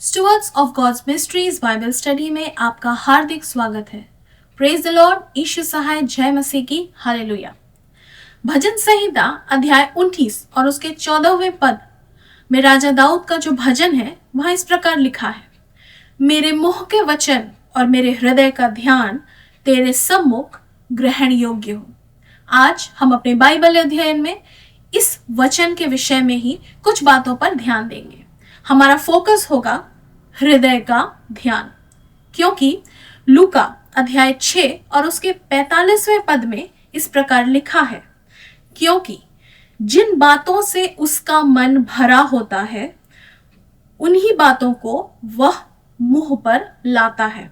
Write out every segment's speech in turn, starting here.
स्टुअर्ड्स of God's mysteries Bible study में आपका हार्दिक स्वागत है। प्रेज द लॉर्ड, ईशु सहाय, जय मसीह की, हालेलुया। भजन संहिता अध्याय 29 और उसके 14वें पद में राजा दाऊद का जो भजन है वहां इस प्रकार लिखा है, मेरे मुंह के वचन और मेरे हृदय का ध्यान तेरे सम्मुख ग्रहण योग्य हो। आज हम अपने बाइबल अध्ययन में इस वचन के विषय में ही कुछ बातों पर ध्यान देंगे। हमारा फोकस होगा हृदय का ध्यान, क्योंकि लूका अध्याय 6 और उसके 45वें पद में इस प्रकार लिखा है, क्योंकि जिन बातों से उसका मन भरा होता है उन्हीं बातों को वह मुंह पर लाता है।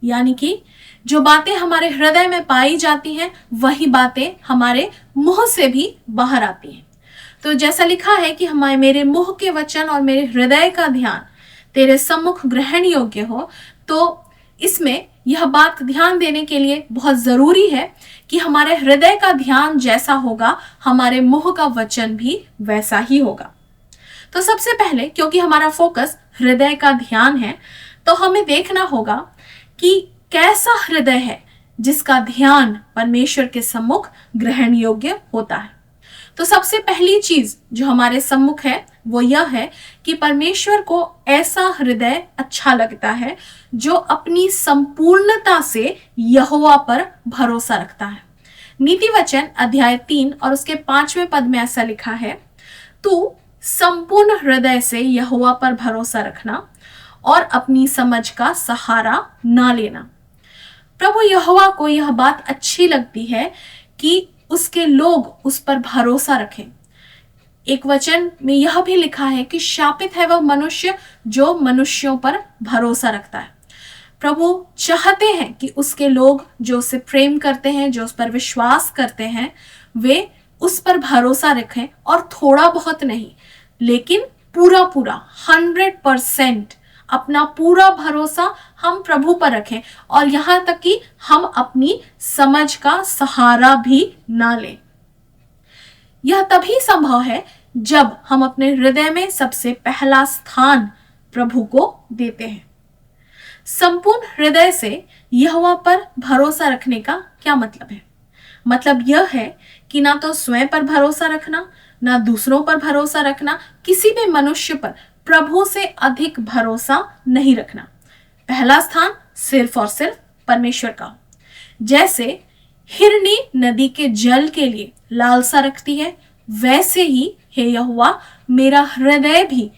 यानी कि जो बातें हमारे हृदय में पाई जाती हैं वही बातें हमारे मुंह से भी बाहर आती हैं। तो जैसा लिखा है कि हमारे मेरे मुंह के वचन और मेरे हृदय का ध्यान तेरे सम्मुख ग्रहण योग्य हो, तो इसमें यह बात ध्यान देने के लिए बहुत जरूरी है कि हमारे हृदय का ध्यान जैसा होगा हमारे मुंह का वचन भी वैसा ही होगा। तो सबसे पहले, क्योंकि हमारा फोकस हृदय का ध्यान है, तो हमें देखना होगा कि कैसा हृदय है जिसका ध्यान परमेश्वर के सम्मुख ग्रहण योग्य होता है। तो सबसे पहली चीज जो हमारे सम्मुख है वो यह है कि परमेश्वर को ऐसा हृदय अच्छा लगता है जो अपनी संपूर्णता से यहोवा पर भरोसा रखता है। नीति वचन अध्याय 3 और उसके 5वें पद में ऐसा लिखा है, तू संपूर्ण हृदय से यहोवा पर भरोसा रखना और अपनी समझ का सहारा ना लेना। प्रभु यहोवा को यह बात अच्छी लगती है कि उसके लोग उस पर भरोसा रखें। एक वचन में यह भी लिखा है कि शापित है वह मनुष्य जो मनुष्यों पर भरोसा रखता है। प्रभु चाहते हैं कि उसके लोग जो उसे प्रेम करते हैं, जो उस पर विश्वास करते हैं, वे उस पर भरोसा रखें और थोड़ा बहुत नहीं, लेकिन पूरा पूरा 100% अपना पूरा भरोसा हम प्रभु पर रखें और यहां तक कि हम अपनी समझ का सहारा भी ना लें। यह तभी संभव है जब हम अपने हृदय में सबसे पहला स्थान प्रभु को देते हैं। संपूर्ण हृदय से यहोवा पर भरोसा रखने का क्या मतलब है? मतलब यह है कि ना तो स्वयं पर भरोसा रखना, ना दूसरों पर भरोसा रखना, किसी भी मनुष्य पर प्रभु से अधिक भरोसा नहीं रखना। पहला स्थान सिर्फ और सिर्फ परमेश्वर का। जैसे हिरनी नदी के जल के लिए लालसा रखती है, वैसे ही हे यहोवा मेरा हृदय भी,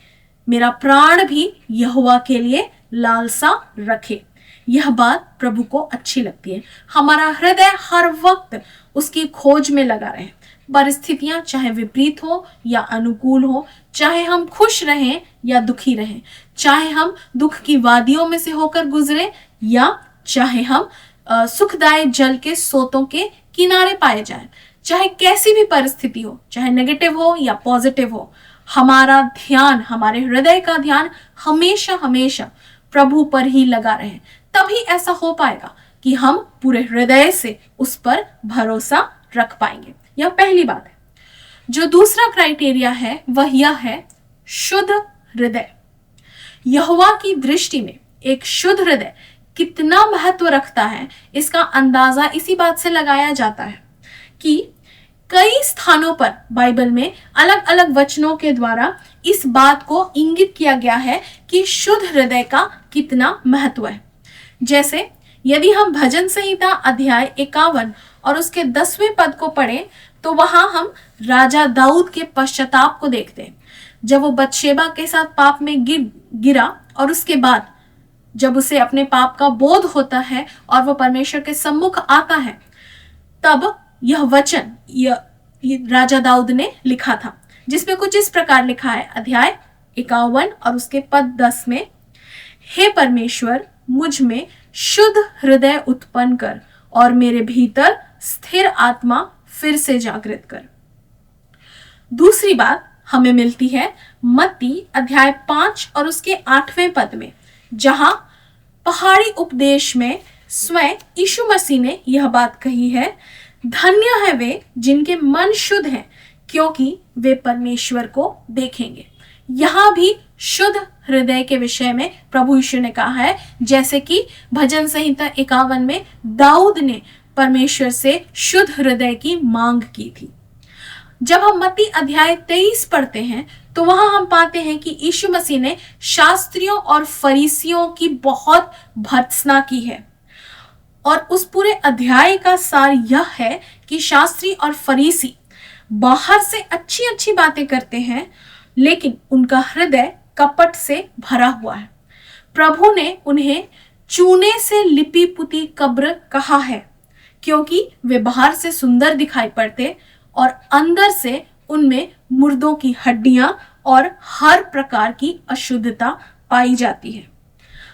मेरा प्राण भी यहोवा के लिए लालसा रखे। यह बात प्रभु को अच्छी लगती है। हमारा हृदय हर वक्त उसकी खोज में लगा रहे। परिस्थितियां चाहे विपरीत हो या अनुकूल हो, चाहे हम खुश रहें या दुखी रहें, चाहे हम दुख की वादियों में से होकर गुजरे या चाहे हम सुखदायक जल के सोतों के किनारे पाए जाएं, चाहे कैसी भी परिस्थिति हो, चाहे नेगेटिव हो या पॉजिटिव हो, हमारा ध्यान, हमारे हृदय का ध्यान हमेशा हमेशा प्रभु पर ही लगा रहे। तभी ऐसा हो पाएगा कि हम पूरे हृदय से उस पर भरोसा रख पाएंगे। यह पहली बात है। जो दूसरा क्राइटेरिया है वह यह है शुद्ध हृदय। यहोवा की दृष्टि में एक शुद्ध हृदय कितना महत्व रखता है, इसका अंदाजा इसी बात से लगाया जाता है कि कई स्थानों पर बाइबल में अलग अलग वचनों के द्वारा इस बात को इंगित किया गया है कि शुद्ध हृदय का कितना महत्व है। जैसे यदि हम भजन संहिता अध्याय 51 और उसके 10वें पद को पढ़ें तो वहां हम राजा दाऊद के पश्चाताप को देखते हैं। जब वो बतशेबा के साथ पाप में गिरा और उसके बाद जब उसे अपने पाप का बोध होता है और वो परमेश्वर के सम्मुख आता है, तब यह वचन राजा दाऊद ने लिखा था, जिसमें कुछ इस प्रकार लिखा है, अध्याय 51 और उसके पद 10 में, हे परमेश्वर मुझ में शुद्ध हृदय उत्पन्न कर और मेरे भीतर स्थिर आत्मा फिर से जागृत कर। दूसरी बात हमें मिलती है मत्ती अध्याय 5 और उसके 8वें पद में, जहां पहाड़ी उपदेश में स्वयं यीशु मसीह ने यह बात कही है, धन्य है वे जिनके मन शुद्ध हैं, क्योंकि वे परमेश्वर को देखेंगे। यहां भी शुद्ध हृदय के विषय में प्रभु यीशु ने कहा है, जैसे कि भजन संहिता 51 में दाऊद ने परमेश्वर से शुद्ध हृदय की मांग की थी। जब हम मत्ती अध्याय 23 पढ़ते हैं तो वहां हम पाते हैं कि यीशु मसीह ने शास्त्रियों और फरीसियों की बहुत भर्त्सना की है। और उस पूरे अध्याय का सार यह है कि शास्त्री और फरीसी बाहर से अच्छी अच्छी बातें करते हैं, लेकिन उनका हृदय कपट से भरा हुआ है। प्रभु ने उन्हें चूने से लिपी पुती कब्र कहा है, क्योंकि वे बाहर से सुंदर दिखाई पड़ते और अंदर से उनमें मुर्दों की हड्डियां और हर प्रकार की अशुद्धता पाई जाती है।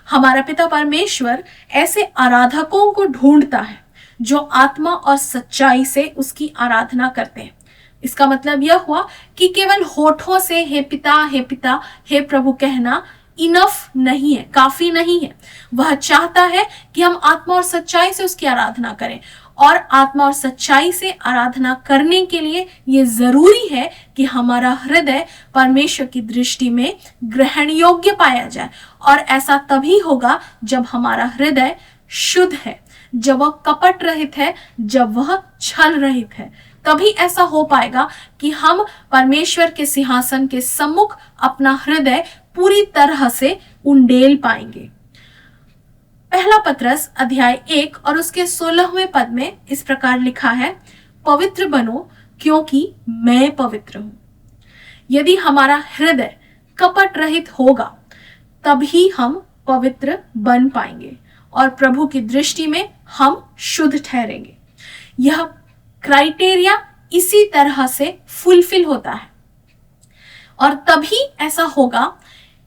हमारा पिता परमेश्वर ऐसे आराधकों को ढूंढता है जो आत्मा और सच्चाई से उसकी आराधना करते हैं। इसका मतलब यह हुआ कि केवल होठों से हे पिता, हे प्रभु कहना इनफ नहीं है, काफी नहीं है। वह चाहता है कि हम आत्मा और सच्चाई से उसकी आराधना करें, और आत्मा और सच्चाई से आराधना करने के लिए यह जरूरी है कि हमारा हृदय परमेश्वर की दृष्टि में ग्रहण योग्य पाया जाए। और ऐसा तभी होगा जब हमारा हृदय शुद्ध है, जब वह कपट रहित है, जब वह छल रहित है। तभी ऐसा हो पाएगा कि हम परमेश्वर के सिंहासन के सम्मुख अपना हृदय पूरी तरह से उंडेल पाएंगे। पहला पत्रस अध्याय 1 और उसके 16वें पद में इस प्रकार लिखा है, पवित्र बनो क्योंकि मैं पवित्र हूं। यदि हमारा हृदय कपट रहित होगा तभी हम पवित्र बन पाएंगे और प्रभु की दृष्टि में हम शुद्ध ठहरेंगे। यह क्राइटेरिया इसी तरह से फुलफिल होता है, और तभी ऐसा होगा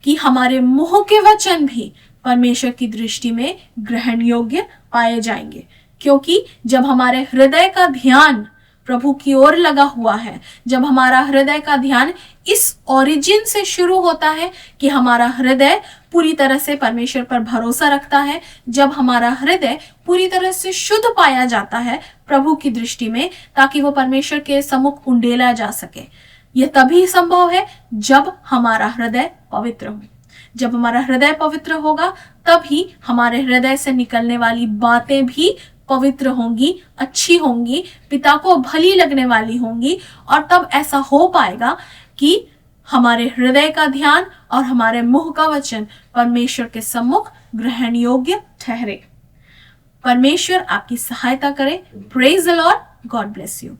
कि हमारे मुंह के वचन भी परमेश्वर की दृष्टि में ग्रहण योग्य पाए जाएंगे। क्योंकि जब हमारे हृदय का ध्यान प्रभु की ओर लगा हुआ है, जब हमारा हृदय का ध्यान इस ओरिजिन से शुरू होता है कि हमारा हृदय पूरी तरह से परमेश्वर पर भरोसा रखता है, जब हमारा हृदय पूरी तरह से शुद्ध पाया जाता है प्रभु की दृष्टि में, ताकि वो परमेश्वर के सम्मुख उंडेला जा सके, यह तभी संभव है जब हमारा हृदय पवित्र हो। जब हमारा हृदय पवित्र होगा तभी हमारे हृदय से निकलने वाली बातें भी पवित्र होंगी, अच्छी होंगी, पिता को भली लगने वाली होंगी। और तब ऐसा हो पाएगा कि हमारे हृदय का ध्यान और हमारे मुंह का वचन परमेश्वर के सम्मुख ग्रहण योग्य ठहरे। परमेश्वर आपकी सहायता करे। Praise the Lord. God bless you.